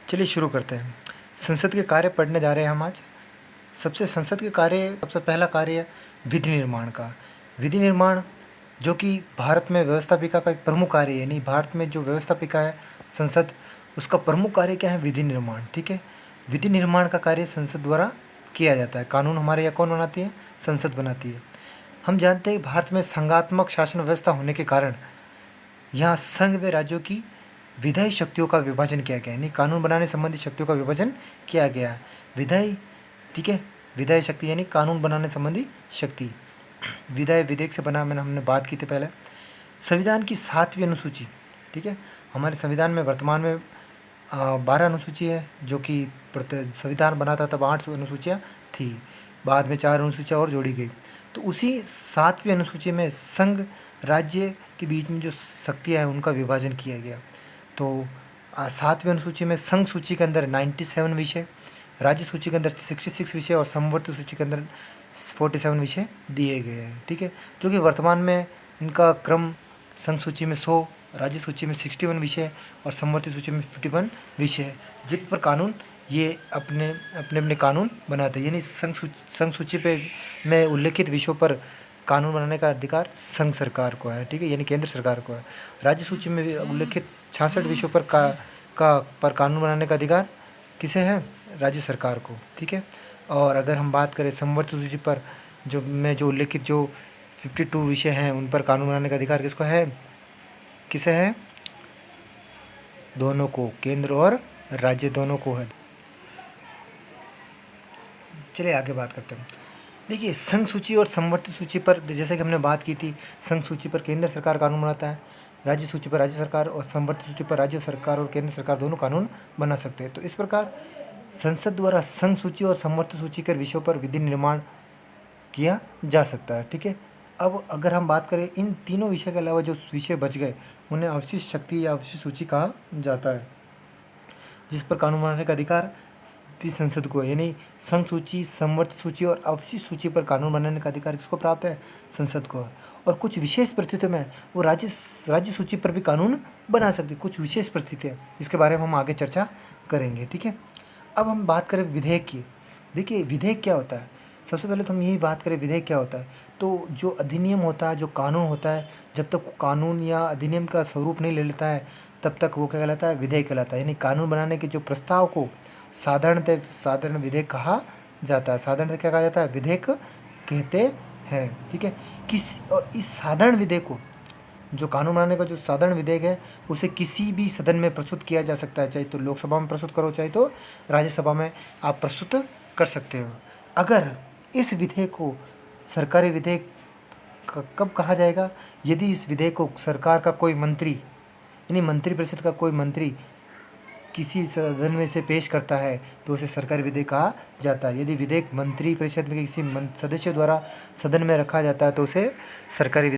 चलिए शुरू करते हैं। संसद के कार्य पढ़ने जा रहे हैं हम आज। संसद के कार्य, सबसे पहला कार्य है विधि निर्माण का। विधि निर्माण जो कि भारत में व्यवस्थापिका का एक प्रमुख कार्य है, यानी भारत में जो व्यवस्थापिका है संसद, उसका प्रमुख कार्य क्या है? विधि निर्माण। ठीक है, विधि निर्माण का कार्य संसद द्वारा किया जाता है। कानून हमारे यहाँ कौन बनाती है? संसद बनाती है। हम जानते हैं भारत में संघात्मक शासन व्यवस्था होने के कारण यहाँ संघ व राज्यों की विधायी शक्तियों का विभाजन किया गया है, यानी कानून बनाने संबंधी शक्तियों का विभाजन किया गया है। विधायी, ठीक है, विधायी शक्ति यानी कानून बनाने संबंधी शक्ति। विधायी विधेयक से बना, हमने बात की थी पहले। संविधान की 7वीं अनुसूची, ठीक है, हमारे संविधान में वर्तमान में 12 अनुसूची है, जो कि संविधान बना था तब 8 अनुसूचियाँ थी, बाद में 4 अनुसूचियाँ और जोड़ी गई। तो उसी 7वीं अनुसूची में संघ राज्य के बीच में जो शक्तियाँ हैं उनका विभाजन किया गया। तो 7वीं अनुसूची में संघ सूची के अंदर 97 विषय, राज्य सूची के अंदर 66 विषय और समवर्ती सूची के अंदर 47 विषय दिए गए हैं। ठीक है, जो कि वर्तमान में इनका क्रम संघ सूची में 100, राज्य सूची में 61 विषय और समवर्ती सूची में 51 विषय है, जिन पर कानून ये अपने अपने कानून बनाते हैं। यानी संघ सूची पे में उल्लेखित विषयों पर कानून बनाने का अधिकार संघ सरकार को है, ठीक है, यानी केंद्र सरकार को है। राज्य सूची में उल्लेखित 66 विषयों पर कानून बनाने का अधिकार किसे है? राज्य सरकार को, ठीक है। और अगर हम बात करें समवर्ती सूची पर जो उल्लेखित जो 52 विषय हैं उन पर कानून बनाने का अधिकार किसको है? किसे है? दोनों को, केंद्र और राज्य दोनों को है। चलिए आगे बात करते हैं। देखिए, संघ सूची और समवर्ती सूची पर जैसे कि हमने बात की थी, संघ सूची पर केंद्र सरकार कानून बनाता है, राज्य सूची पर राज्य सरकार और समवर्ती सूची पर राज्य सरकार और केंद्र सरकार दोनों कानून बना सकते हैं। तो इस प्रकार संसद द्वारा संघ सूची और समवर्ती सूची के विषयों पर विधि निर्माण किया जा सकता है। ठीक है, अब अगर हम बात करें इन तीनों विषय के अलावा जो विषय बच गए उन्हें अवशिष्ट शक्ति या अवशिष्ट सूची कहा जाता है, जिस पर कानून बनाने का अधिकार भी संसद को है। यानी संघ सूची, समवर्ती सूची और अवशिष्ट सूची पर कानून बनाने का अधिकार किसको प्राप्त है? संसद को है। और कुछ विशेष परिस्थितियों में वो राज्य सूची पर भी कानून बना सकती है, कुछ विशेष परिस्थितियाँ, जिसके बारे में हम आगे चर्चा करेंगे। ठीक है, अब हम बात करें विधेयक की। देखिए, विधेयक क्या होता है? सबसे पहले तो हम यही बात करें विधेयक क्या होता है। तो जो अधिनियम होता है, जो कानून होता है, जब तक कानून या अधिनियम का स्वरूप नहीं ले लेता है तब तक वो क्या कहलाता है? विधेयक कहलाता है। यानी कानून बनाने के जो प्रस्ताव को साधारण विधेयक कहा जाता है। साधारणतः क्या कहा जाता है? विधेयक कहते हैं। ठीक है, और इस साधारण विधेयक को, जो कानून बनाने का जो साधारण विधेयक है, उसे किसी भी सदन में प्रस्तुत किया जा सकता है, चाहे तो लोकसभा में प्रस्तुत करो, चाहे तो राज्यसभा में आप प्रस्तुत कर सकते हो। अगर इस विधेयक को सरकारी विधेयक कब कहा जाएगा? यदि इस विधेयक को सरकार का कोई मंत्री, यानी मंत्रिपरिषद का कोई मंत्री किसी सदन में से पेश करता है तो उसे सरकारी विधेयक कहा जाता है। यदि विधेयक मंत्रिपरिषद में किसी सदस्य द्वारा सदन में रखा जाता है तो उसे सरकारी